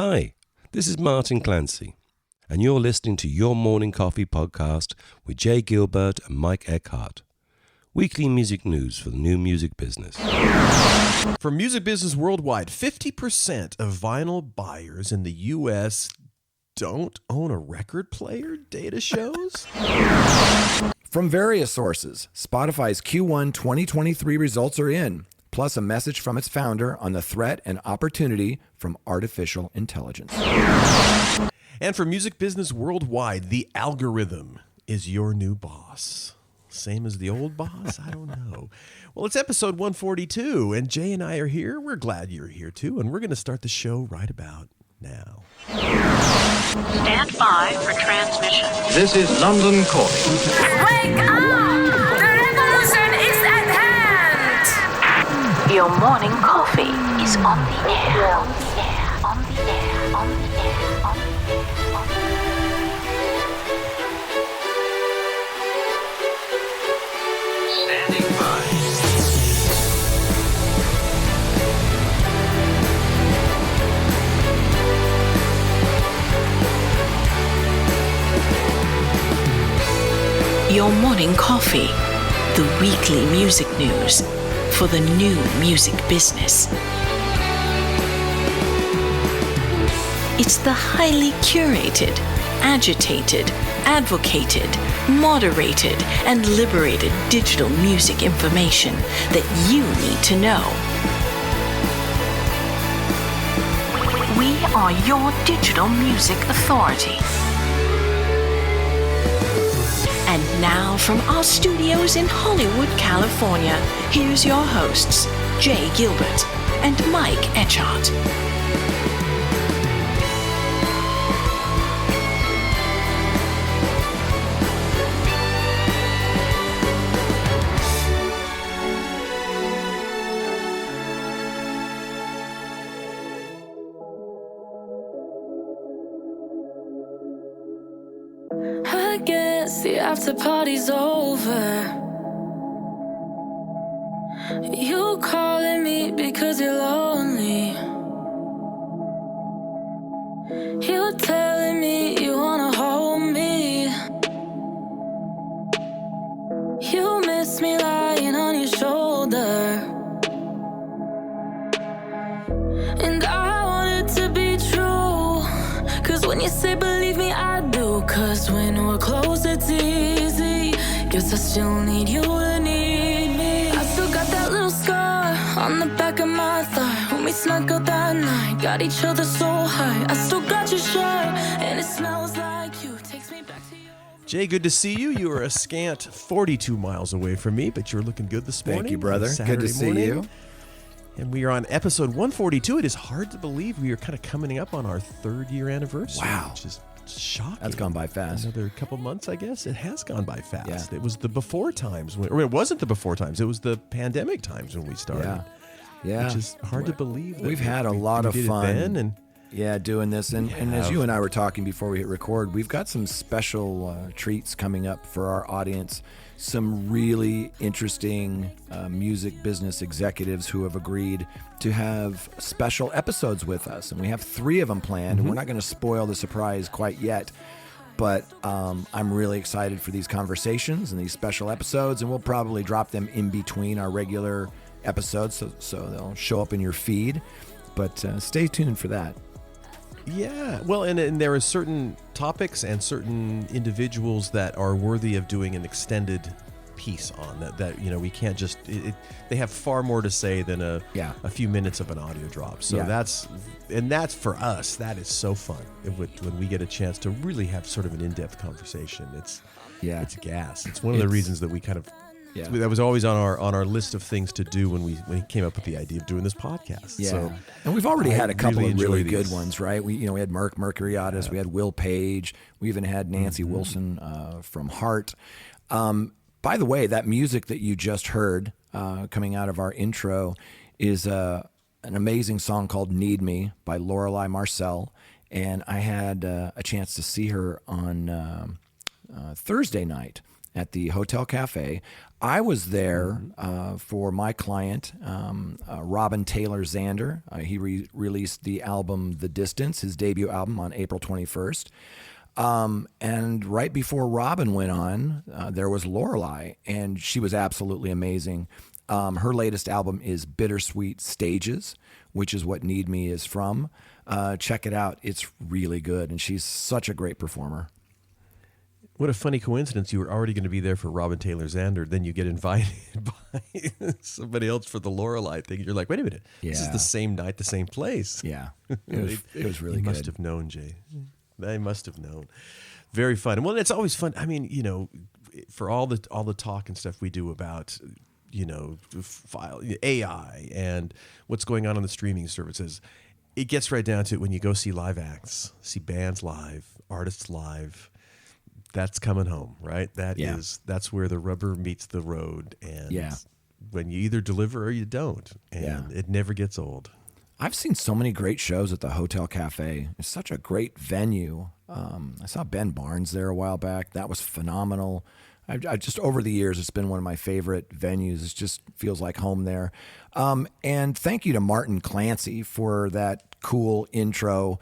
Hi, this is Martin Clancy, and you're listening to Your Morning Coffee podcast with Jay Gilbert and Mike Etchart. Weekly music news for the new music business. For music business worldwide, 50% of vinyl buyers in the U.S. don't own a record player, data shows. From various sources, Spotify's Q1 2023 results are in, plus a message from its founder on the threat and opportunity from artificial intelligence. And for music business worldwide, the algorithm is your new boss. Same as the old boss? I don't know. Well, it's episode 142, and Jay and I are here. We're glad you're here, too, and we're going to start the show right about now. Stand by for transmission. This is London calling. Wake up! The revolution is at hand! Your morning coffee is on the air. On the air. On the air. On the air. On the air. Standing by. Your Morning Coffee, the weekly music news for the new music business. It's the highly curated, agitated, advocated, moderated, and liberated digital music information that you need to know. We are your digital music authority. And now from our studios in Hollywood, California, here's your hosts, Jay Gilbert and Mike Etchart. I guess the after party's over. You calling me because you're lonely. You telling me you wanna hold me. You miss me lying on your shoulder. And I want it to be true, 'cause when you say believe me, I do. 'Cause when we're close, it's easy. Guess I still need you to need me. I still got that little scar on the back of my thigh when we snuck out that night. Got each other so high. I still got your shirt, and it smells like you. Takes me back to you. Jay, good to see you. You are a scant 42 miles away from me, but you're looking good this morning. Thank you, brother. Saturday Good to see morning. you. And we are on episode 142. It is hard to believe we are kind of coming up on our third year anniversary. Wow. Which is shocking. That's gone by fast. Another couple months, I guess. It has gone by fast. Yeah. It was the before times, or it wasn't the before times. It was the pandemic times when we started. Yeah. Which is hard to believe. That We've had a we lot of did it fun. then, and Yeah, doing this. And as you and I were talking before we hit record, we've got some special treats coming up for our audience. Some really interesting music business executives who have agreed to have special episodes with us. And we have 3 of them planned. And we're not going to spoil the surprise quite yet. But I'm really excited for these conversations and these special episodes. And we'll probably drop them in between our regular episodes so they'll show up in your feed. But stay tuned for that. yeah, well, and there are certain topics and certain individuals that are worthy of doing an extended piece on that you know, we can't just they have far more to say than a few minutes of an audio drop. So that's for us, that is so fun when we get a chance to really have sort of an in-depth conversation. It's gas. It's one of the reasons that we kind of that was always on our list of things to do when we came up with the idea of doing this podcast. Yeah, So and we've already had a couple really of really enjoy good these. ones, right? We had Mark Mercuriadis, we had Will Page, we even had Nancy Wilson from Heart. By the way, that music that you just heard coming out of our intro is an amazing song called "Need Me" by Lorelei Marcel, and I had a chance to see her on Thursday night at the Hotel Cafe. I was there for my client, Robin Taylor Zander. He released the album The Distance, his debut album, on April 21st. And right before Robin went on, there was Lorelei, and she was absolutely amazing. Her latest album is Bittersweet Stages, which is what Need Me is from. Check it out. It's really good, and she's such a great performer. What a funny coincidence. You were already going to be there for Robin Taylor Zander. Then you get invited by somebody else for the Lorelei thing. You're like, wait a minute. This is the same night, the same place. Yeah. It was really good. They must have known, Jay. They must have known. Very fun. Well, it's always fun. I mean, for all the talk and stuff we do about, AI and what's going on the streaming services, it gets right down to it when you go see live acts, see bands live, artists live. That's coming home, right? That's where the rubber meets the road, and when you either deliver or you don't, and it never gets old. I've seen so many great shows at the Hotel Cafe. It's such a great venue. I saw Ben Barnes there a while back. That was phenomenal. I just, over the years, it's been one of my favorite venues. It just feels like home there. And thank you to Martin Clancy for that cool intro.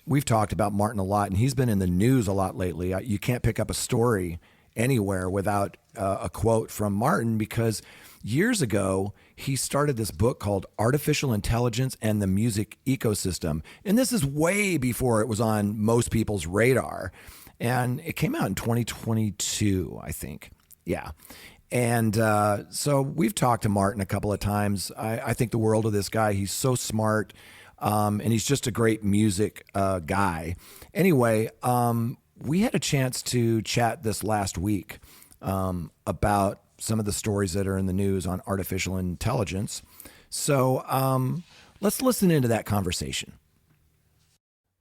We've talked about Martin a lot, and he's been in the news a lot lately. You can't pick up a story anywhere without a quote from Martin, because years ago, he started this book called Artificial Intelligence and the Music Ecosystem. And this is way before it was on most people's radar. And it came out in 2022, I think. Yeah. And so we've talked to Martin a couple of times. I think the world of this guy. He's so smart. And he's just a great music guy. Anyway, we had a chance to chat this last week about some of the stories that are in the news on artificial intelligence. So let's listen into that conversation.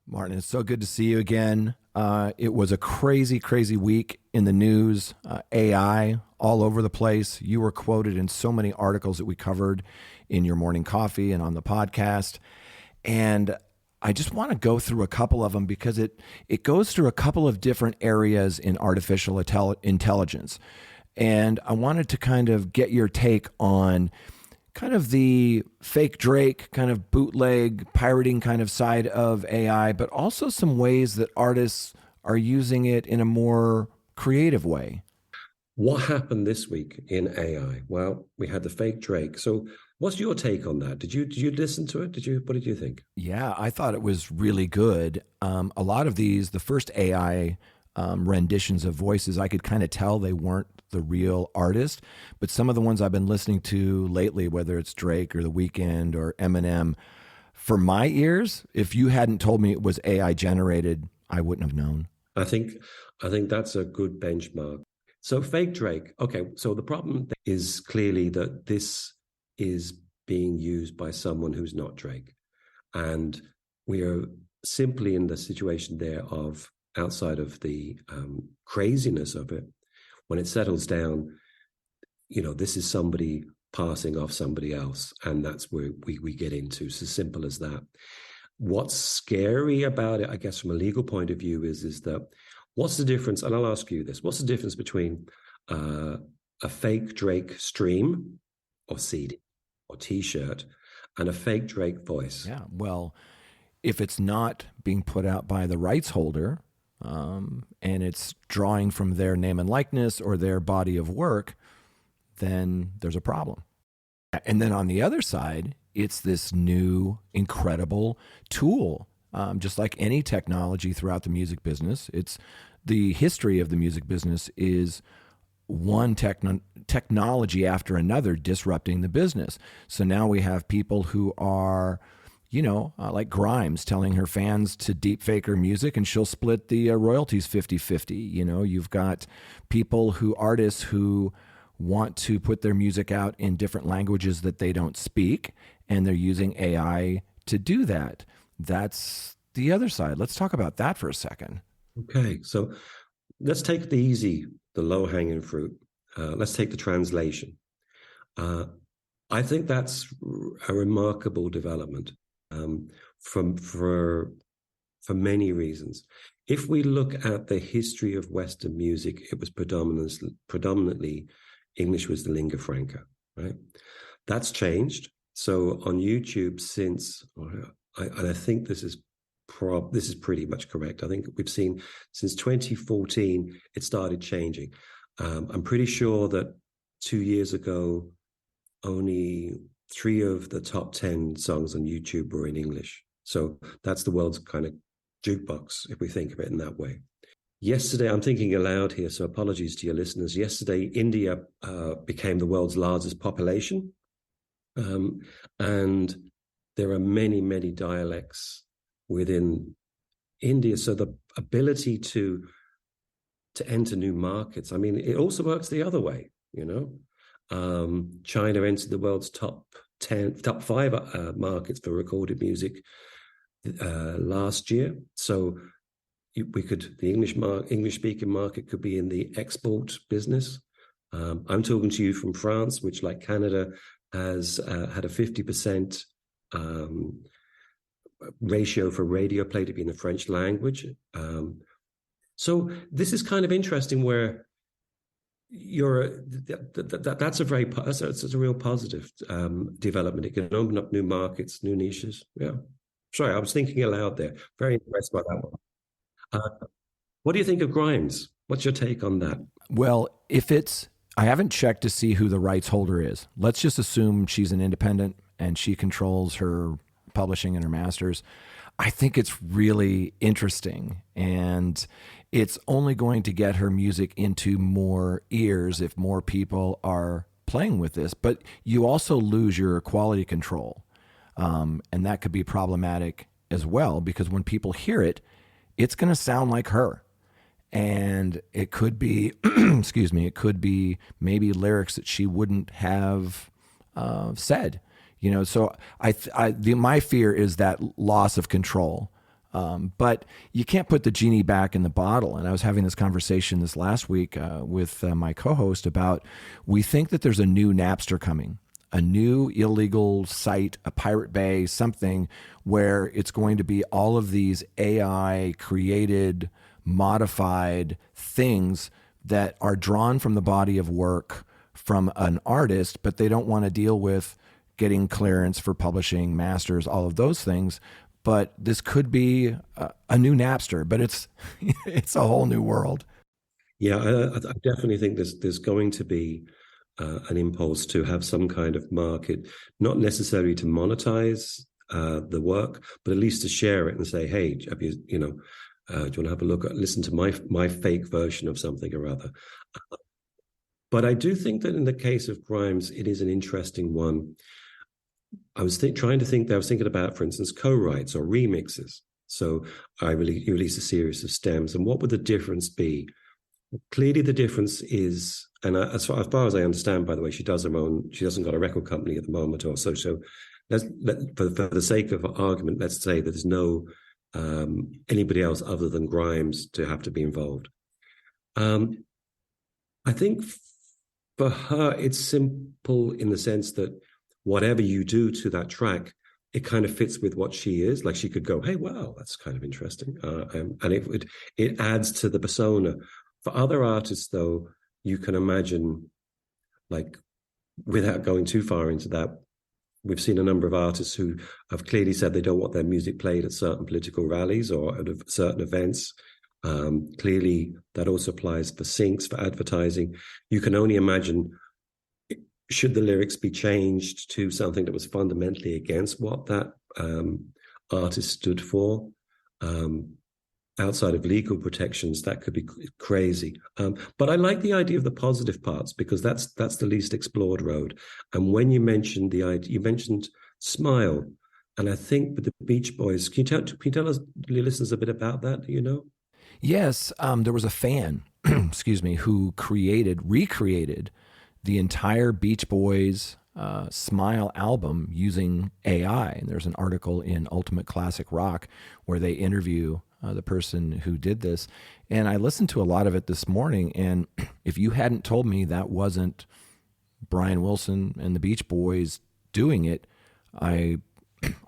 Martin, it's so good to see you again. It was a crazy, crazy week in the news. AI all over the place. You were quoted in so many articles that we covered in Your Morning Coffee and on the podcast. And I just want to go through a couple of them because it goes through a couple of different areas in artificial intelligence. And I wanted to kind of get your take on kind of the fake Drake, kind of bootleg, pirating kind of side of AI, but also some ways that artists are using it in a more creative way. What happened this week in AI? Well, we had the fake Drake. So what's your take on that? Did you listen to it? What did you think? Yeah, I thought it was really good. A lot of these, the first AI renditions of voices, I could kind of tell they weren't the real artist, but some of the ones I've been listening to lately, whether it's Drake or The Weeknd or Eminem, for my ears, if you hadn't told me it was AI generated, I wouldn't have known. I think that's a good benchmark. So fake Drake. Okay, so the problem is clearly that this is being used by someone who's not Drake. And we are simply in the situation there of, outside of the craziness of it, when it settles down, this is somebody passing off somebody else. And that's where we get into. It's as simple as that. What's scary about it, I guess, from a legal point of view is that what's the difference? And I'll ask you this. What's the difference between a fake Drake stream or CD or T-shirt and a fake Drake voice? Yeah, well, if it's not being put out by the rights holder, and it's drawing from their name and likeness or their body of work, then there's a problem. And then on the other side, it's this new, incredible tool. Just like any technology throughout the music business, it's the history of the music business is one technology after another disrupting the business. So now we have people who are, like Grimes telling her fans to deep fake her music and she'll split the royalties 50-50. You've got artists who want to put their music out in different languages that they don't speak, and they're using AI to do that. That's the other side. Let's talk about that for a second. Okay, so let's take the low-hanging fruit. Let's take the translation. I think that's a remarkable development. For for many reasons. If we look at the history of Western music, it was predominantly English was the lingua franca, right? That's changed. So on YouTube since, and I think this is pretty much correct. I think we've seen since 2014, it started changing. I'm pretty sure that 2 years ago, only 3 of the top 10 songs on YouTube were in English. So that's the world's kind of jukebox, if we think of it in that way. Yesterday, I'm thinking aloud here, so apologies to your listeners. Yesterday, India became the world's largest population. And there are many, many dialects within India. So the ability to enter new markets, I mean, it also works the other way, you know. China entered the world's top 5 markets for recorded music last year. So the English-speaking market could be in the export business. I'm talking to you from France, which, like Canada, has had a 50% ratio for radio play to be in the French language. So this is kind of interesting where that's a real positive development. It can open up new markets, new niches. Yeah. Sorry, I was thinking aloud there. Very impressed by that one. What do you think of Grimes? What's your take on that? Well, I haven't checked to see who the rights holder is. Let's just assume she's an independent and she controls her publishing and her masters. I think it's really interesting, and it's only going to get her music into more ears if more people are playing with this. But you also lose your quality control, and that could be problematic as well, because when people hear it, it's going to sound like her. And it could be, excuse me, it could be maybe lyrics that she wouldn't have said. You know, so my fear is that loss of control. But you can't put the genie back in the bottle. And I was having this conversation this last week with my co-host about, we think that there's a new Napster coming, a new illegal site, a Pirate Bay, something where it's going to be all of these AI created, modified things that are drawn from the body of work from an artist, but they don't want to deal with getting clearance for publishing, masters, all of those things. But this could be a new Napster, but it's a whole new world. Yeah, I definitely think there's going to be an impulse to have some kind of market, not necessarily to monetize the work, but at least to share it and say, hey, do you want to have a look at, listen to my fake version of something or other. But I do think that in the case of Grimes, it is an interesting one. I was thinking about, for instance, co-writes or remixes. So you release a series of stems, and what would the difference be? Clearly, the difference is, and as far as I understand, by the way, she doesn't got a record company at the moment, or so. So for the sake of argument, let's say that there's no anybody else other than Grimes to have to be involved. I think for her, it's simple in the sense that whatever you do to that track, it kind of fits with what she is. Like, she could go, hey, wow, that's kind of interesting. And it adds to the persona. For other artists, though, you can imagine, like, without going too far into that, we've seen a number of artists who have clearly said they don't want their music played at certain political rallies or at certain events. Clearly, that also applies for syncs, for advertising. You can only imagine, should the lyrics be changed to something that was fundamentally against what that artist stood for? Outside of legal protections, that could be crazy. But I like the idea of the positive parts, because that's the least explored road. And when you mentioned you mentioned Smile, and I think with the Beach Boys, can you tell us, your listeners, a bit about that? Do you know? Yes, there was a fan, excuse me, who recreated the entire Beach Boys Smile album using AI. And there's an article in Ultimate Classic Rock where they interview the person who did this. And I listened to a lot of it this morning. And if you hadn't told me that wasn't Brian Wilson and the Beach Boys doing it, I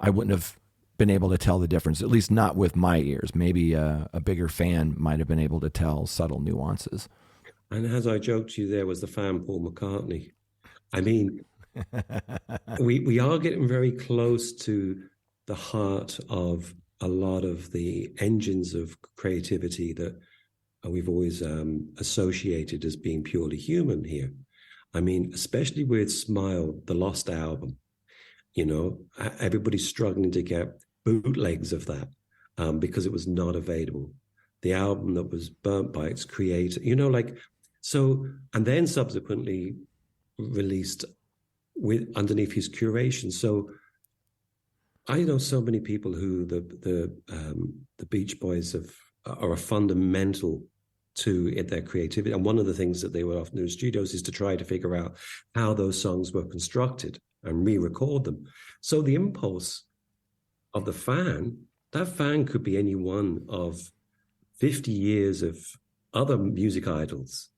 wouldn't have been able to tell the difference, at least not with my ears. Maybe a bigger fan might have been able to tell subtle nuances. And as I joked to you, there was the fan Paul McCartney. I mean, we are getting very close to the heart of a lot of the engines of creativity that we've always associated as being purely human here. I mean, especially with Smile, the Lost album, everybody's struggling to get bootlegs of that because it was not available. The album that was burnt by its creator, so, and then subsequently released with underneath his curation. So I know so many people who the Beach Boys are a fundamental to their creativity. And one of the things that they would often do in studios is to try to figure out how those songs were constructed and re-record them. So the impulse of that fan could be any one of 50 years of other music idols,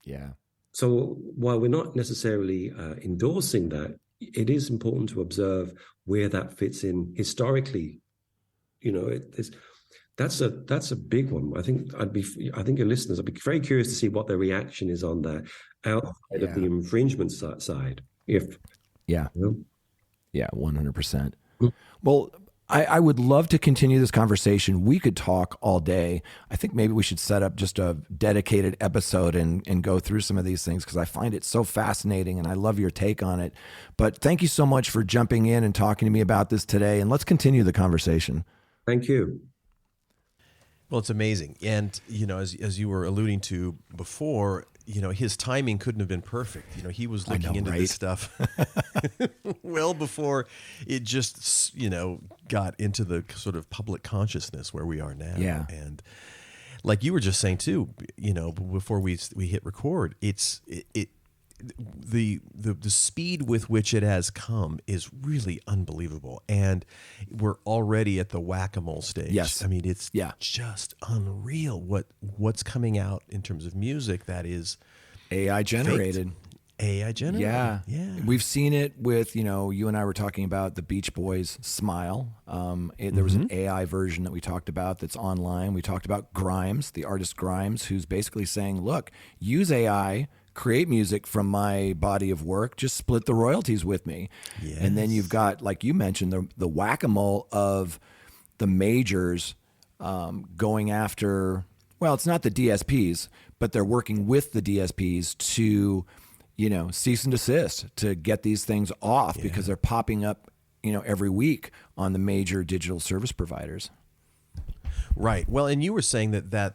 Yeah. So while we're not necessarily endorsing that, it is important to observe where that fits in historically. That's a big one. I think your listeners, I'd be very curious to see what their reaction is on that outside of the infringement side. Yeah, 100%. Well, I would love to continue this conversation. We could talk all day. I think maybe we should set up just a dedicated episode and go through some of these things because I find it so fascinating and I love your take on it. But thank you so much for jumping in and talking to me about this today. And let's continue the conversation. Thank you. Well, it's amazing. And, as you were alluding to before, his timing couldn't have been perfect. He was looking into this stuff well before it just, got into the sort of public consciousness where we are now. Yeah. And like you were just saying too, before we hit record, the speed with which it has come is really unbelievable, and we're already at the whack-a-mole stage. Yes. I mean, it's just unreal what's coming out in terms of music that is AI generated. AI generated. Yeah. We've seen it with, you and I were talking about the Beach Boys' Smile. There was an AI version that we talked about that's online. We talked about Grimes, the artist Grimes, who's basically saying, look, use AI, create music from my body of work, just split the royalties with me. Yes. And then you've got, like you mentioned, the whack-a-mole of the majors going after, well, it's not the DSPs, but they're working with the DSPs to, cease and desist, to get these things off because they're popping up, every week on the major digital service providers. Right. Well, and you were saying that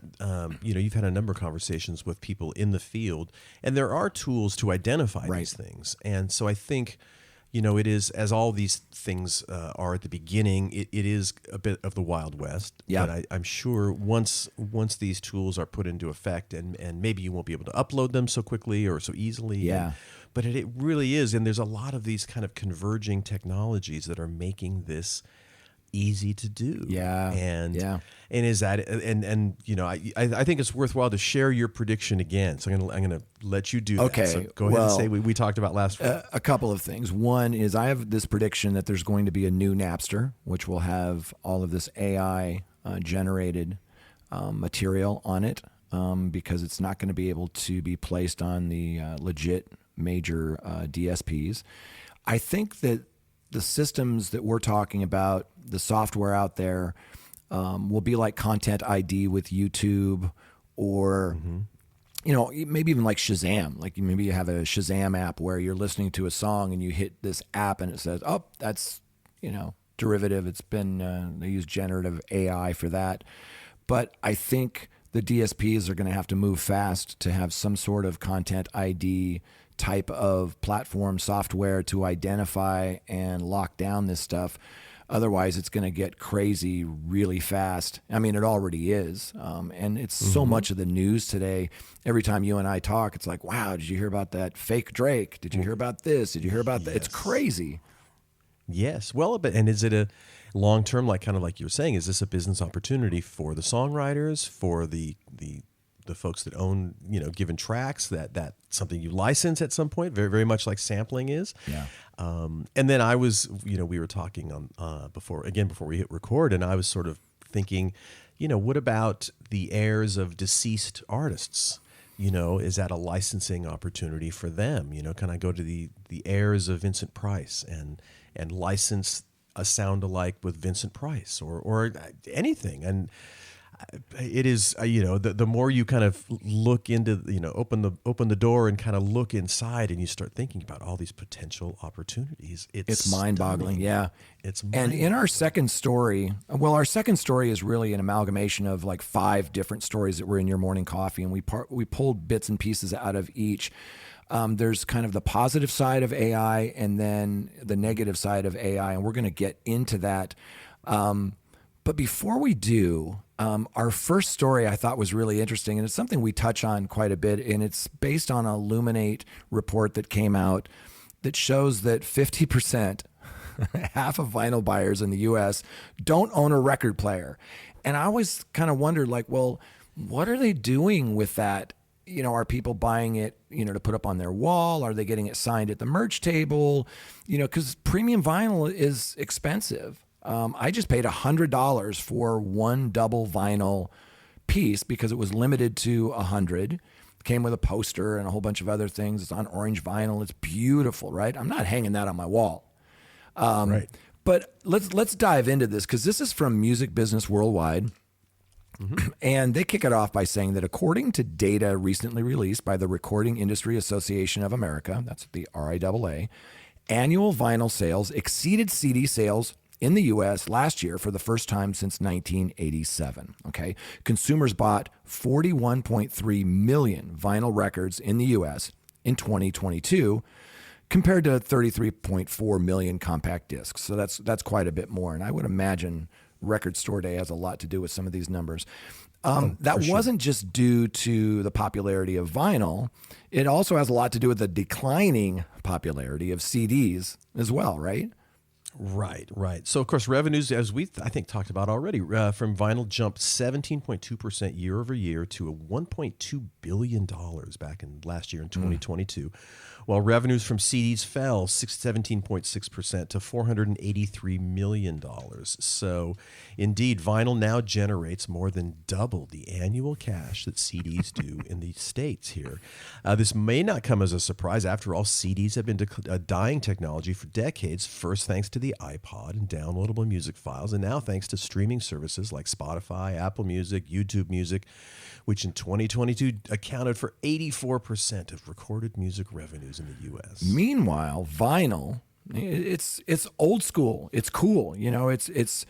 you've had a number of conversations with people in the field, and there are tools to identify these things. And so I think, it is, as all these things are at the beginning, it is a bit of the Wild West. Yeah. But I'm sure once these tools are put into effect, and maybe you won't be able to upload them so quickly or so easily. Yeah. But it really is. And there's a lot of these kind of converging technologies that are making this easy to do. And is that I think it's worthwhile to share your prediction again. So I'm gonna let you do that. Okay. So go ahead and say we talked about last week. A couple of things. One is I have this prediction that there's going to be a new Napster, which will have all of this AI generated material on it because it's not going to be able to be placed on the legit major DSPs. I think that the systems that we're talking about, the software out there, will be like Content ID with YouTube or, maybe even like Shazam. Like maybe you have a Shazam app where you're listening to a song and you hit this app and it says, oh, that's, derivative. It's been, they use generative AI for that. But I think the DSPs are going to have to move fast to have some sort of Content ID type of platform software to identify and lock down this stuff. Otherwise, it's going to get crazy really fast. I mean, it already is. And it's so much of the news today. Every time you and I talk, it's like, wow, did you hear about that fake Drake? Did you hear about this? Did you hear about that? It's crazy. Yes. Well, and is it a long-term, like kind of like you were saying, is this a business opportunity for the songwriters, for the the folks that own, given tracks, that's something you license at some point, very, very much like sampling is. Yeah. And then I was, we were talking on before we hit record, and I was sort of thinking, what about the heirs of deceased artists? Is that a licensing opportunity for them? Can I go to the heirs of Vincent Price and license a sound alike with Vincent Price or anything? And it is, the more you kind of look into, open the door and kind of look inside, and you start thinking about all these potential opportunities. It's mind-boggling. Yeah. And in our second story, our second story is really an amalgamation of like 5 different stories that were in Your Morning Coffee, and we pulled bits and pieces out of each. There's kind of the positive side of AI and then the negative side of AI, and we're going to get into that. But before we do, our first story I thought was really interesting, and it's something we touch on quite a bit, and it's based on a Luminate report that came out that shows that 50%, half of vinyl buyers in the U.S. don't own a record player. And I always kind of wondered, what are they doing with that? Are people buying it, to put up on their wall? Are they getting it signed at the merch table? Because premium vinyl is expensive. I just paid $100 for one double vinyl piece because it was limited to 100. It came with a poster and a whole bunch of other things. It's on orange vinyl. It's beautiful, right? I'm not hanging that on my wall. Right. But let's dive into this, because this is from Music Business Worldwide. Mm-hmm. And they kick it off by saying that according to data recently released by the Recording Industry Association of America, that's the RIAA, annual vinyl sales exceeded CD sales in the U.S. last year for the first time since 1987, okay? Consumers bought 41.3 million vinyl records in the U.S. in 2022 compared to 33.4 million compact discs. So that's quite a bit more. And I would imagine Record Store Day has a lot to do with some of these numbers. That wasn't just due to the popularity of vinyl. It also has a lot to do with the declining popularity of CDs as well, right? Right. So, of course, revenues, as I think talked about already, from vinyl jumped 17.2% year over year to a $1.2 billion back in last year in 2022, while revenues from CDs fell 17.6% to $483 million. So, indeed, vinyl now generates more than double the annual cash that CDs do in the States here. This may not come as a surprise. After all, CDs have been a dying technology for decades, first thanks to the iPod and downloadable music files, and now thanks to streaming services like Spotify, Apple Music, YouTube Music, which in 2022 accounted for 84% of recorded music revenues in the U.S. Meanwhile, vinyl, it's old school. It's cool. It's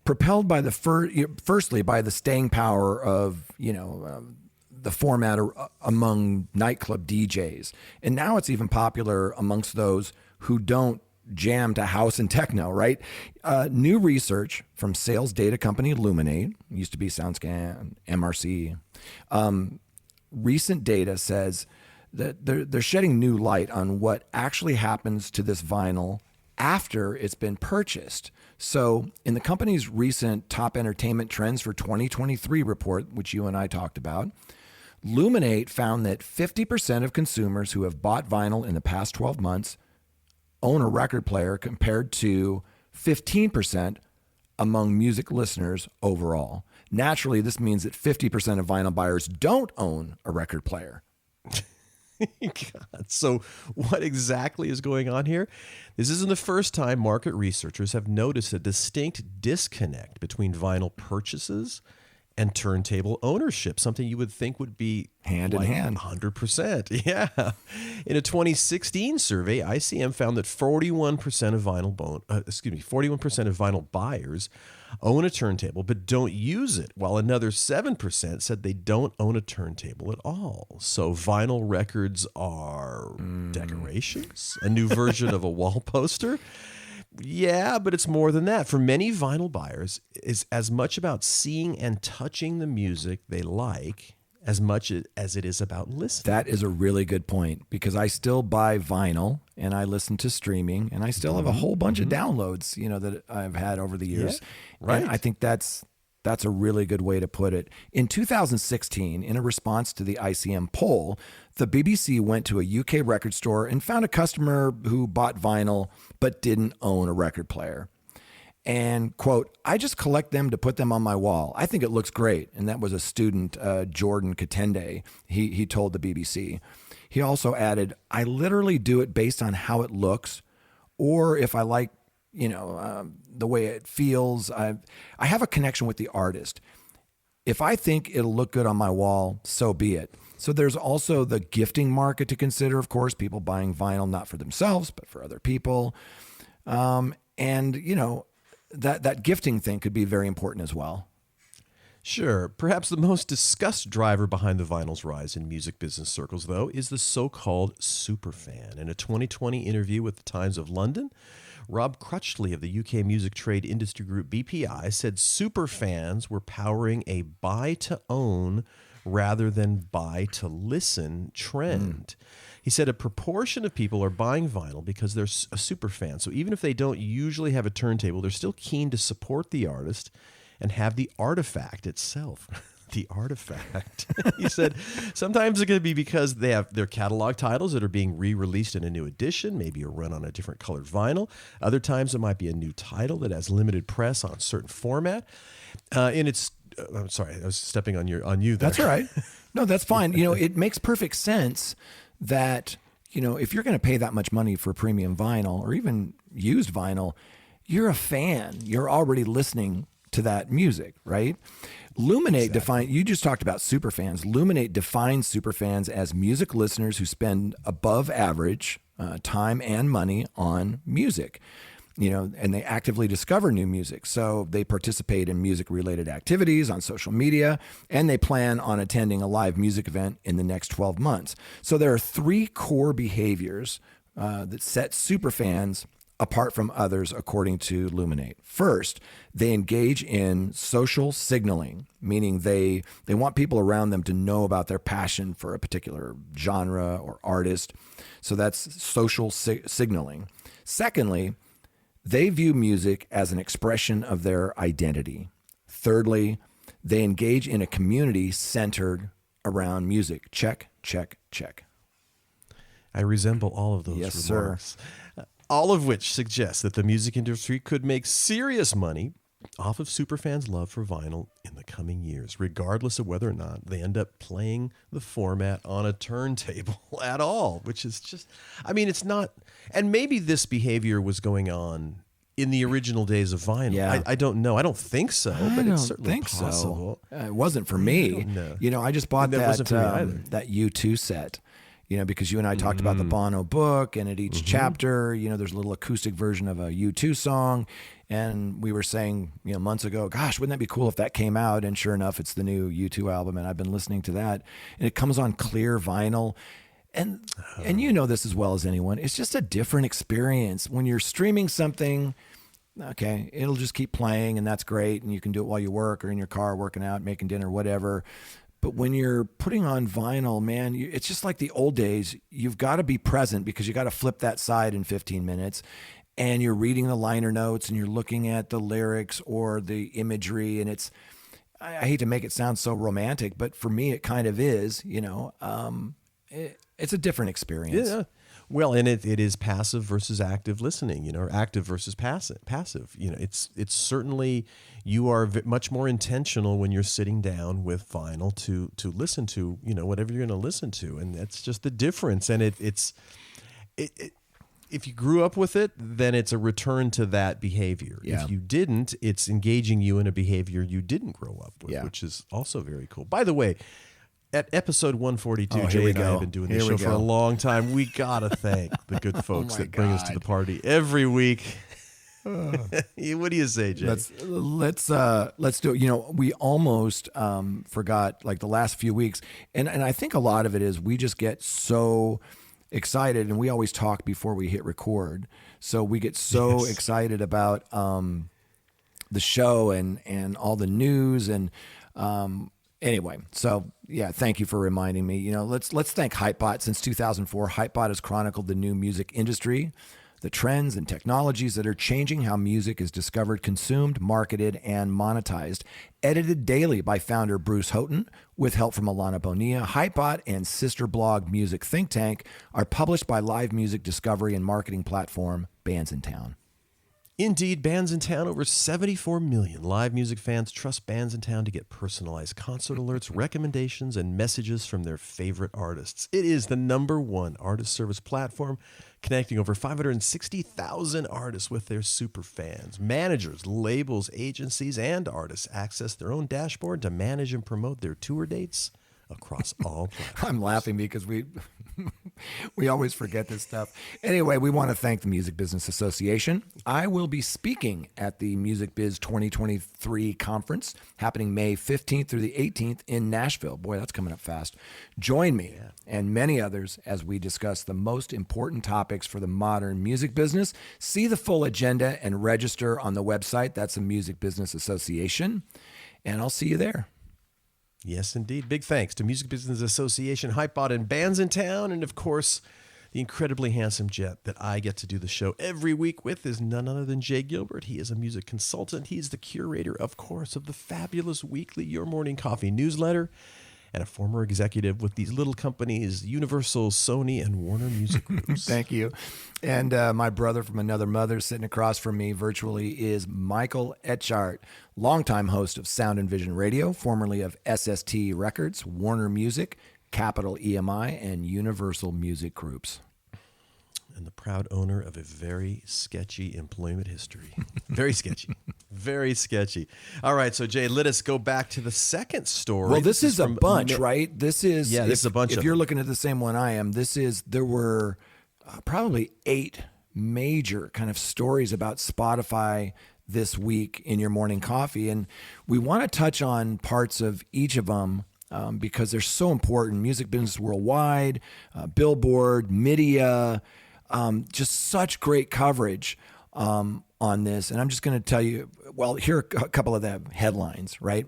propelled by firstly by the staying power of the format among nightclub DJs, and now it's even popular amongst those who don't jam to house and techno, right? New research from sales data company Luminate, used to be SoundScan, MRC. Recent data says that they're shedding new light on what actually happens to this vinyl after it's been purchased. So in the company's recent top entertainment trends for 2023 report, which you and I talked about, Luminate found that 50% of consumers who have bought vinyl in the past 12 months own a record player, compared to 15% among music listeners overall. Naturally, this means that 50% of vinyl buyers don't own a record player. God, so what exactly is going on here? This isn't the first time market researchers have noticed a distinct disconnect between vinyl purchases and turntable ownership, something you would think would be hand in hand. 100%. Yeah. In a 2016 survey, ICM found that 41% of vinyl buyers own a turntable but don't use it, while another 7% said they don't own a turntable at all. So vinyl records are decorations, a new version of a wall poster. Yeah, but it's more than that. For many vinyl buyers, it's as much about seeing and touching the music they like as much as it is about listening. That is a really good point, because I still buy vinyl and I listen to streaming, and I still have a whole bunch of downloads, that I've had over the years. Yeah, right. And I think that's That's a really good way to put it. In 2016, in a response to the ICM poll, the BBC went to a UK record store and found a customer who bought vinyl but didn't own a record player. And, quote, I just collect them to put them on my wall. I think it looks great. And that was a student, Jordan Katende. He told the BBC. He also added, I literally do it based on how it looks, or if I like, the way it feels. I have a connection with the artist. If I think it'll look good on my wall, so be it. So there's also the gifting market to consider, of course, people buying vinyl not for themselves, but for other people. That gifting thing could be very important as well. Sure. Perhaps the most discussed driver behind the vinyl's rise in music business circles, though, is the so-called superfan. In a 2020 interview with the Times of London, Rob Crutchley of the UK music trade industry group BPI said superfans were powering a buy-to-own rather than buy-to-listen trend. He said a proportion of people are buying vinyl because they're a super fan. So even if they don't usually have a turntable, they're still keen to support the artist and have the artifact itself. The artifact. He said sometimes it's going to be because they have their catalog titles that are being re-released in a new edition, maybe a run on a different colored vinyl. Other times it might be a new title that has limited press on a certain format. And it's I'm sorry, I was stepping on you there. That's all right. No, that's fine. It makes perfect sense that, if you're going to pay that much money for premium vinyl or even used vinyl, you're a fan. You're already listening to that music, right? Luminate you just talked about superfans. Luminate defines superfans as music listeners who spend above average time and money on music. And they actively discover new music. So they participate in music-related activities on social media, and they plan on attending a live music event in the next 12 months. So there are three core behaviors that set superfans apart from others, according to Luminate. First, they engage in social signaling, meaning they want people around them to know about their passion for a particular genre or artist. So that's social signaling. Secondly, they view music as an expression of their identity. Thirdly, they engage in a community centered around music. Check, check, check. I resemble all of those yes, remarks. Sir. All of which suggests that the music industry could make serious money off of superfans' love for vinyl in the coming years, regardless of whether or not they end up playing the format on a turntable at all, which is just, it's not, and maybe this behavior was going on in the original days of vinyl. Yeah. I don't know. I don't think so, but it's certainly possible. It wasn't for me. I just bought that U2 set. Because you and I talked about the Bono book, and at each chapter, there's a little acoustic version of a U2 song. And we were saying, months ago, gosh, wouldn't that be cool if that came out? And sure enough, it's the new U2 album, and I've been listening to that. And it comes on clear vinyl. And this as well as anyone, it's just a different experience. When you're streaming something, okay, it'll just keep playing, and that's great. And you can do it while you work or in your car working out, making dinner, whatever. But when you're putting on vinyl, man, it's just like the old days. You've got to be present because you got to flip that side in 15 minutes. And you're reading the liner notes and you're looking at the lyrics or the imagery. And I hate to make it sound so romantic, but for me, it kind of is, it's a different experience. Yeah. Well, and it is passive versus active listening, or active versus passive. It's certainly, you are much more intentional when you're sitting down with vinyl to listen to, whatever you're going to listen to. And that's just the difference. And it's if you grew up with it, then it's a return to that behavior. Yeah. If you didn't, it's engaging you in a behavior you didn't grow up with, which is also very cool. By the way, at episode 142, Jay and I have been doing this show for a long time. We got to thank the good folks that bring us to the party every week. What do you say, Jay? Let's do it. We almost forgot like the last few weeks. And I think a lot of it is we just get so excited, and we always talk before we hit record. So we get so excited about the show and all the news and anyway, so yeah, thank you for reminding me. Let's thank Hypebot. Since 2004, Hypebot has chronicled the new music industry the trends and technologies that are changing how music is discovered, consumed, marketed, and monetized. Edited daily by founder Bruce Houghton, with help from Alana Bonilla. Hypebot and sister blog Music Think Tank are published by live music discovery and marketing platform Bands in Town. Indeed, Bands in Town. Over 74 million live music fans trust Bands in Town to get personalized concert alerts, recommendations, and messages from their favorite artists. It is the #1 artist service platform, connecting over 560,000 artists with their super fans. Managers, labels, agencies, and artists access their own dashboard to manage and promote their tour dates across all platforms. I'm laughing because we always forget this stuff. Anyway, we want to thank the Music Business Association. I will be speaking at the Music Biz 2023 conference happening May 15th through the 18th in Nashville. Boy, that's coming up fast. Join me and many others as we discuss the most important topics for the modern music business. See the full agenda and register on the website. That's the Music Business Association. And I'll see you there. Yes, indeed. Big thanks to Music Business Association, Hypebot, and Bands in Town. And, of course, the incredibly handsome jet that I get to do the show every week with is none other than Jay Gilbert. He is a music consultant. He's the curator, of course, of the fabulous weekly Your Morning Coffee newsletter, and a former executive with these little companies, Universal, Sony, and Warner Music Groups. Thank you. And my brother from another mother sitting across from me virtually is Michael Etchart, longtime host of Sound and Vision Radio, formerly of SST Records, Warner Music, Capital EMI, and Universal Music Groups. And the proud owner of a very sketchy employment history. Very sketchy. Very sketchy. All right, so Jay, let us go back to the second story. Well, this is a bunch, right? This is this is a bunch. If you're looking at the same one I am, there were probably 8 major kind of stories about Spotify this week in Your Morning Coffee, and we want to touch on parts of each of them. Because they're so important. Music business worldwide, Billboard, media, just such great coverage on this. And I'm just going to tell you, well, here are a couple of the headlines, right?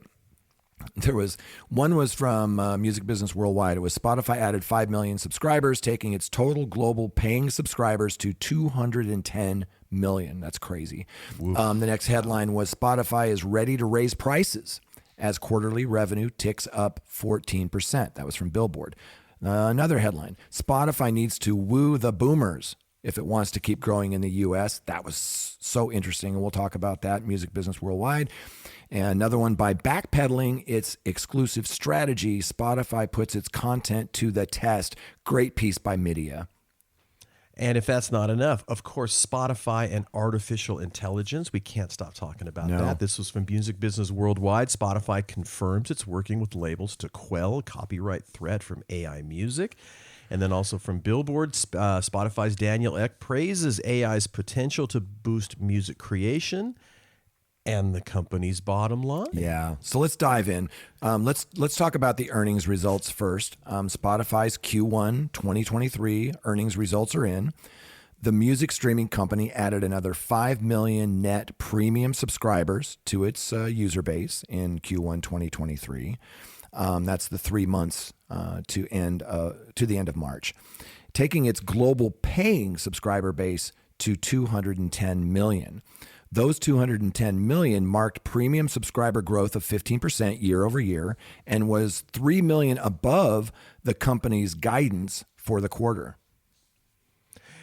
One was from Music Business Worldwide. It was Spotify added 5 million subscribers, taking its total global paying subscribers to 210 million. That's crazy. The next headline was Spotify is ready to raise prices as quarterly revenue ticks up 14%. That was from Billboard. Another headline, Spotify needs to woo the boomers if it wants to keep growing in the U.S. That was so interesting, and we'll talk about that, Music Business Worldwide. And another one, by backpedaling its exclusive strategy, Spotify puts its content to the test. Great piece by Media. And if that's not enough, of course, Spotify and artificial intelligence. We can't stop talking about that. This was from Music Business Worldwide. Spotify confirms it's working with labels to quell copyright threat from AI music. And then also from Billboard, Spotify's Daniel Ek praises AI's potential to boost music creation and the company's bottom line. Yeah. So let's dive in. Let's talk about the earnings results first. Spotify's Q1 2023 earnings results are in. The music streaming company added another 5 million net premium subscribers to its user base in Q1 2023. That's the 3 months to the end of March, taking its global paying subscriber base to 210 million. Those 210 million marked premium subscriber growth of 15% year over year and was 3 million above the company's guidance for the quarter.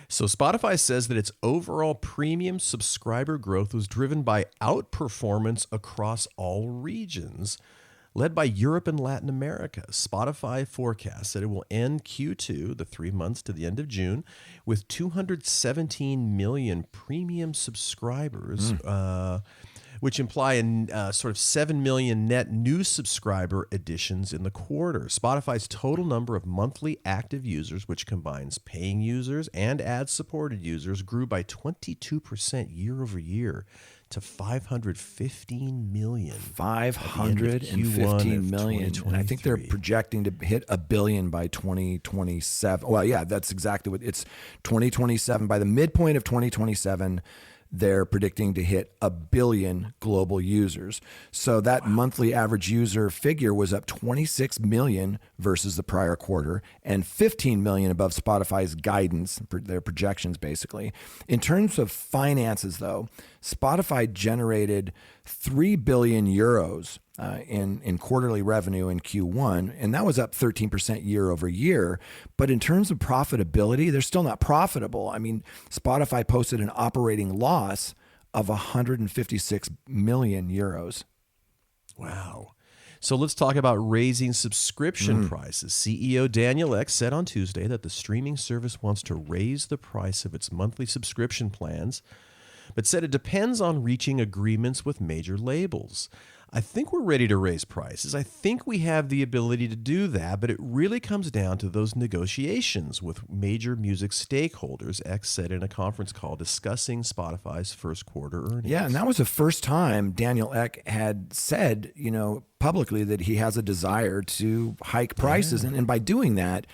So Spotify says that its overall premium subscriber growth was driven by outperformance across all regions, led by Europe and Latin America. Spotify forecasts that it will end Q2, the 3 months to the end of June, with 217 million premium subscribers, which imply a sort of 7 million net new subscriber additions in the quarter. Spotify's total number of monthly active users, which combines paying users and ad-supported users, grew by 22% year over year to 515 million. 515 million. And I think they're projecting to hit a billion by 2027. Well, yeah, that's exactly what it's 2027. By the midpoint of 2027, they're predicting to hit 1 billion global users. So that monthly average user figure was up 26 million versus the prior quarter and 15 million above Spotify's guidance, their projections basically. In terms of finances though, Spotify generated 3 billion euros in quarterly revenue in Q1, and that was up 13% year over year. But in terms of profitability, they're still not profitable. I mean, Spotify posted an operating loss of 156 million euros. Wow. So let's talk about raising subscription prices. CEO Daniel Ek said on Tuesday that the streaming service wants to raise the price of its monthly subscription plans, but said it depends on reaching agreements with major labels. I think we're ready to raise prices. I think we have the ability to do that, but it really comes down to those negotiations with major music stakeholders, X said in a conference call discussing Spotify's first quarter earnings. Yeah, and that was the first time Daniel Ek had said, publicly that he has a desire to hike prices. Yeah. And by doing that,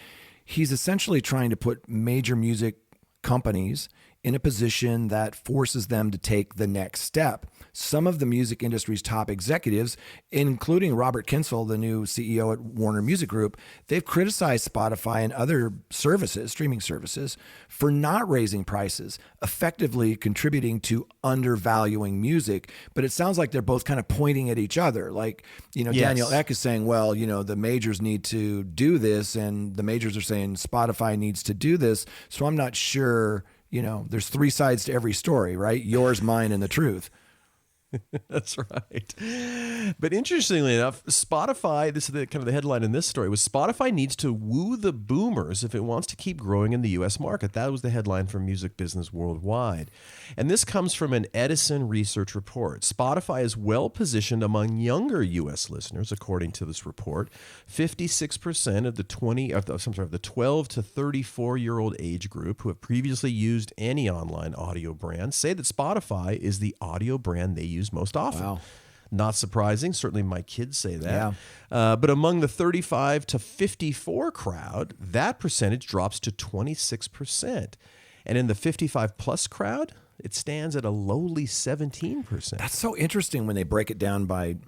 he's essentially trying to put major music companies in a position that forces them to take the next step. Some of the music industry's top executives, including Robert Kinsel, the new CEO at Warner Music Group, they've criticized Spotify and other services, streaming services, for not raising prices, effectively contributing to undervaluing music. But it sounds like they're both kind of pointing at each other. Like, yes. Daniel Ek is saying, well, the majors need to do this, and the majors are saying Spotify needs to do this. So I'm not sure, there's three sides to every story, right? Yours, mine, and the truth. That's right. But interestingly enough, Spotify, this is the kind of the headline in this story, was Spotify needs to woo the boomers if it wants to keep growing in the U.S. market. That was the headline from Music Business Worldwide. And this comes from an Edison research report. Spotify is well positioned among younger U.S. listeners, according to this report. 56% of the 12 to 34-year-old age group who have previously used any online audio brand say that Spotify is the audio brand they use most often. Wow. Not surprising. Certainly my kids say that. Yeah. But among the 35 to 54 crowd, that percentage drops to 26%. And in the 55 plus crowd, it stands at a lowly 17%. That's so interesting when they break it down by,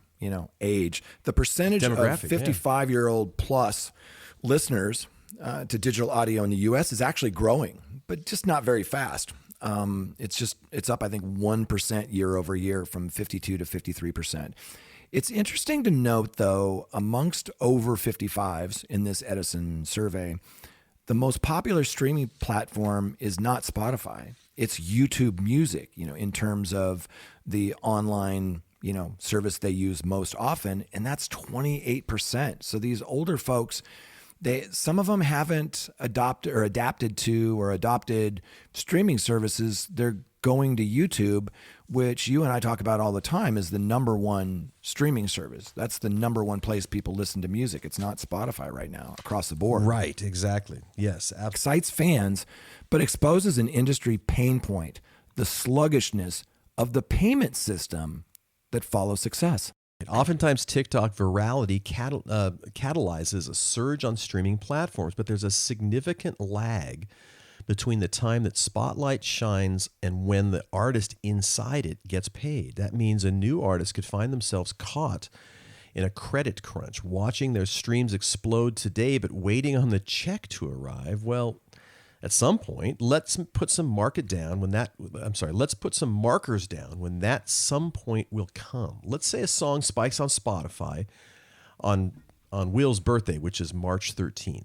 age. The percentage of 55-year-old plus listeners to digital audio in the U.S. is actually growing, but just not very fast. It's up, I think, 1% year over year from 52 to 53%. It's interesting to note, though, amongst over 55s in this Edison survey, the most popular streaming platform is not Spotify. It's YouTube Music, in terms of the online, service they use most often, and that's 28%. So these older folks, some of them haven't adapted streaming services. They're going to YouTube, which you and I talk about all the time, is the number one streaming service. That's the number one place people listen to music. It's not Spotify right now across the board. Right, exactly. Yes, absolutely. Excites fans, but exposes an industry pain point, the sluggishness of the payment system that follows success. Oftentimes, TikTok virality catalyzes a surge on streaming platforms, but there's a significant lag between the time that spotlight shines and when the artist inside it gets paid. That means a new artist could find themselves caught in a credit crunch, watching their streams explode today, but waiting on the check to arrive. Well, at some point, let's put some markers down when that some point will come. Let's say a song spikes on Spotify on Will's birthday, which is March 13th.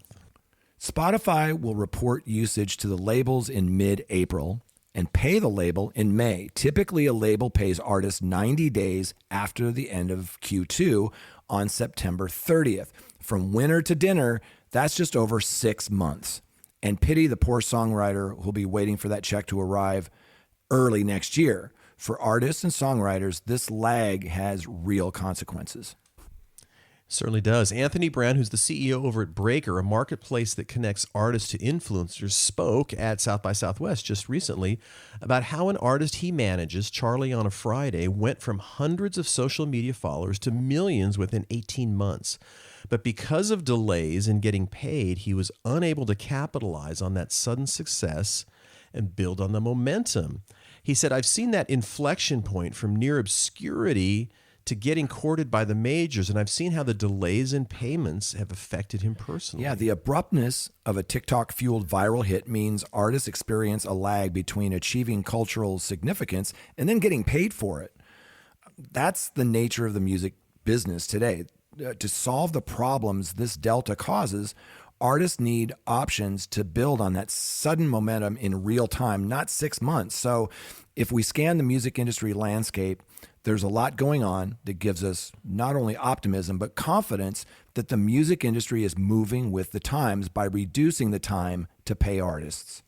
Spotify will report usage to the labels in mid-April and pay the label in May. Typically, a label pays artists 90 days after the end of Q2 on September 30th. From winter to dinner, that's just over 6 months. And pity the poor songwriter who'll be waiting for that check to arrive early next year. For artists and songwriters, this lag has real consequences. Certainly does. Anthony Brown, who's the CEO over at Breaker, a marketplace that connects artists to influencers, spoke at South by Southwest just recently about how an artist he manages, Charlie on a Friday, went from hundreds of social media followers to millions within 18 months. But because of delays in getting paid, he was unable to capitalize on that sudden success and build on the momentum. He said, I've seen that inflection point from near obscurity to getting courted by the majors, and I've seen how the delays in payments have affected him personally. Yeah, the abruptness of a TikTok-fueled viral hit means artists experience a lag between achieving cultural significance and then getting paid for it. That's the nature of the music business today. To solve the problems this delta causes, artists need options to build on that sudden momentum in real time, not 6 months. So if we scan the music industry landscape, there's a lot going on that gives us not only optimism, but confidence that the music industry is moving with the times by reducing the time to pay artists.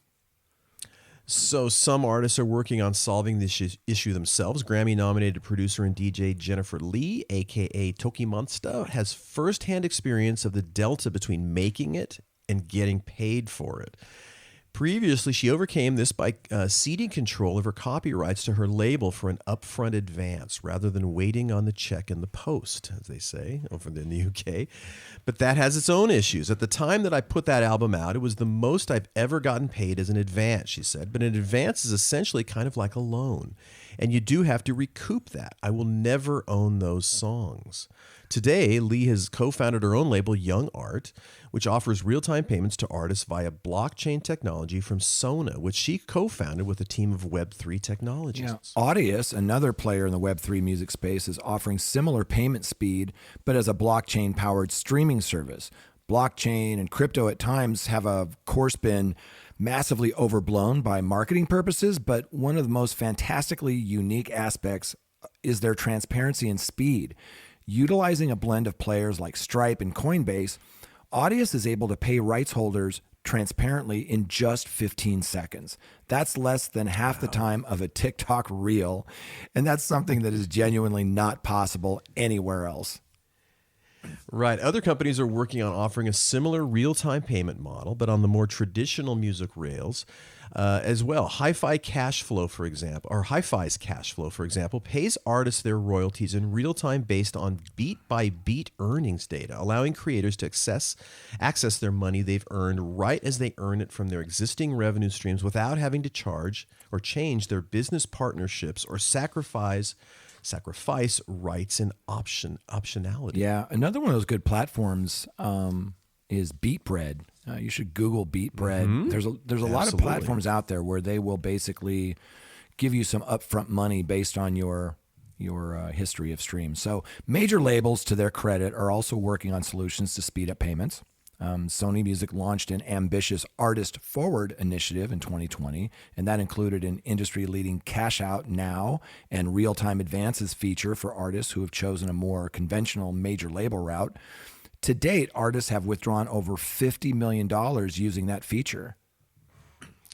So some artists are working on solving this issue themselves. Grammy-nominated producer and DJ Jennifer Lee, a.k.a. Toki Monsta, has firsthand experience of the delta between making it and getting paid for it. Previously, she overcame this by ceding control of her copyrights to her label for an upfront advance rather than waiting on the check in the post, as they say over in the UK. But that has its own issues. At the time that I put that album out, it was the most I've ever gotten paid as an advance, she said. But an advance is essentially kind of like a loan, and you do have to recoup that. I will never own those songs. Today, Lee has co-founded her own label, Young Art, which offers real-time payments to artists via blockchain technology from Sona, which she co-founded with a team of Web3 technologists. Yeah. Audius, another player in the Web3 music space, is offering similar payment speed, but as a blockchain-powered streaming service. Blockchain and crypto at times have, of course, been massively overblown by marketing purposes, but one of the most fantastically unique aspects is their transparency and speed. Utilizing a blend of players like Stripe and Coinbase, Audius is able to pay rights holders transparently in just 15 seconds. That's less than half the time of a TikTok reel, and that's something that is genuinely not possible anywhere else. Right. Other companies are working on offering a similar real-time payment model, but on the more traditional music rails as well. Hi-Fi's cash flow, for example, pays artists their royalties in real time based on beat-by-beat earnings data, allowing creators to access their money they've earned right as they earn it from their existing revenue streams without having to charge or change their business partnerships or sacrifice rights and optionality. Yeah, another one of those good platforms is BeatBread. You should Google BeatBread. Mm-hmm. There's a lot of platforms out there where they will basically give you some upfront money based on your history of streams. So major labels, to their credit, are also working on solutions to speed up payments. Sony Music launched an ambitious Artist Forward initiative in 2020, and that included an industry-leading Cash Out Now and real-time advances feature for artists who have chosen a more conventional major label route. To date, artists have withdrawn over $50 million using that feature.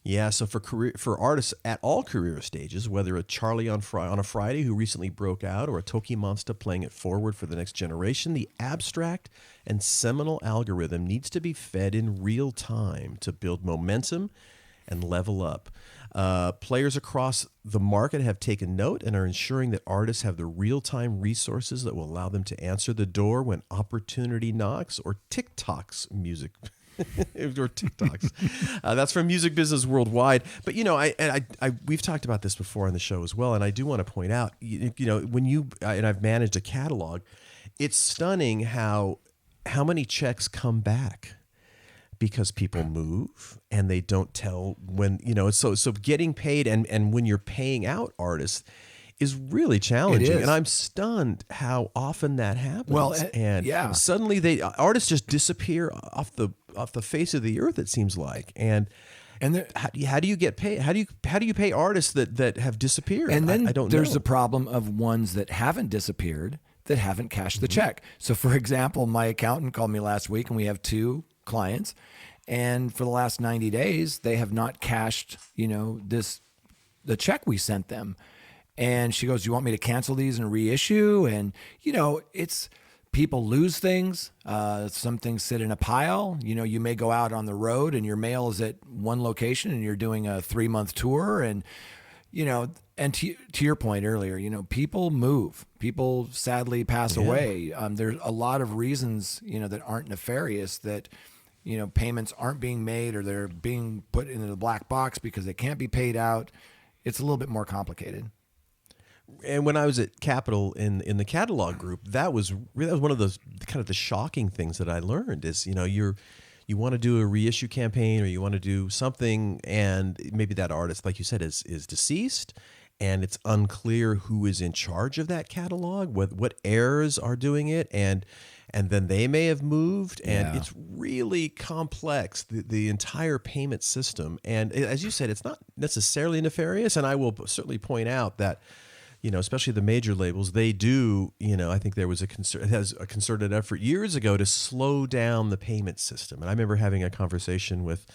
Yeah, so for artists at all career stages, whether a Charlie on a Friday who recently broke out or a Toki Monsta playing it forward for the next generation, the abstract and seminal algorithm needs to be fed in real time to build momentum and level up. Players across the market have taken note and are ensuring that artists have the real-time resources that will allow them to answer the door when opportunity knocks, or TikTok's music or TikToks. That's from Music Business Worldwide. But we've talked about this before on the show as well, and I do want to point out, when you and I've managed a catalog, it's stunning how many checks come back because people move and they don't tell when, so getting paid and when you're paying out artists is really challenging. And I'm stunned how often that happens. Well, suddenly artists just disappear off the face of the earth, it seems like. And how do you get paid? How do you pay artists that have disappeared? And then I don't there's know. the problem of ones that haven't disappeared, that haven't cashed the check. So for example, my accountant called me last week, and we have 2 clients, and for the last 90 days, they have not cashed, the check we sent them. And she goes, "Do you want me to cancel these and reissue?" And, it's people lose things. Some things sit in a pile. You may go out on the road and your mail is at one location and you're doing a 3-month tour. And, and to your point earlier, people move. People sadly pass away. There's a lot of reasons, that aren't nefarious, that, payments aren't being made, or they're being put into the black box because they can't be paid out. it's a little bit more complicated. And when I was at Capitol in the catalog group, that was one of those kind of the shocking things that I learned is, you want to do a reissue campaign or you want to do something, and maybe that artist, like you said, is deceased, and it's unclear who is in charge of that catalog, what heirs are doing it, and then they may have moved, and it's really complex, the entire payment system. And as you said, it's not necessarily nefarious, and I will certainly point out that, especially the major labels, they do, I think there was a concerted effort years ago to slow down the payment system. And I remember having a conversation with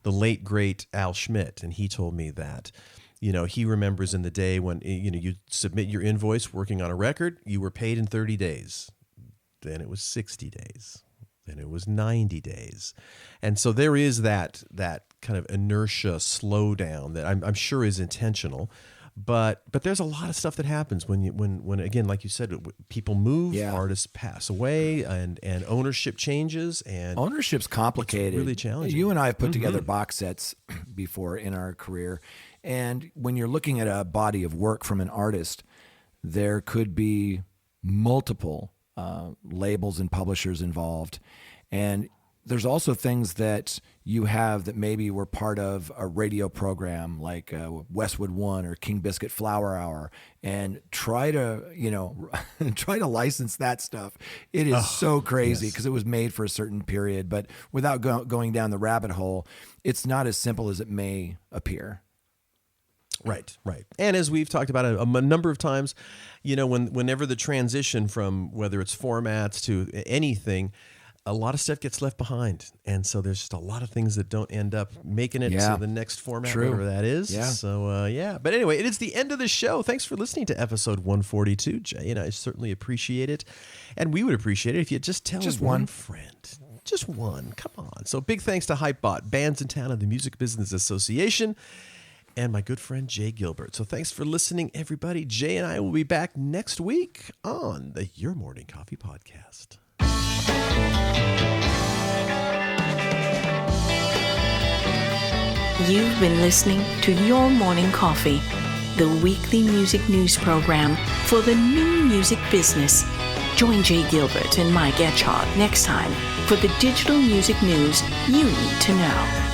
the late, great Al Schmidt, and he told me that, he remembers in the day when, you submit your invoice working on a record, you were paid in 30 days. Then it was 60 days. Then it was 90 days. And so there is that kind of inertia slowdown that I'm sure is intentional. But there's a lot of stuff that happens when again, like you said, people move, artists pass away, and ownership changes, and ownership's complicated. It's really challenging. You and I have put together box sets before in our career, and when you're looking at a body of work from an artist, there could be multiple labels and publishers involved, and there's also things that you have that maybe were part of a radio program like Westwood One or King Biscuit Flower Hour, and try to license that stuff. It is so crazy because it was made for a certain period, but without going down the rabbit hole, it's not as simple as it may appear. Right. And as we've talked about a number of times, whenever the transition from whether it's formats to anything, a lot of stuff gets left behind. And so there's just a lot of things that don't end up making it to the next format, whatever that is. Yeah. So, But anyway, it is the end of the show. Thanks for listening to episode 142, Jay, and I certainly appreciate it. And we would appreciate it if you just tell one friend. Just one. Come on. So big thanks to Hypebot, Bands in Town, and the Music Business Association, and my good friend Jay Gilbert. So thanks for listening, everybody. Jay and I will be back next week on the Your Morning Coffee podcast. You've been listening to Your Morning Coffee, the weekly music news program for the new music business. Join Jay Gilbert and Mike Etchart next time for the digital music news you need to know.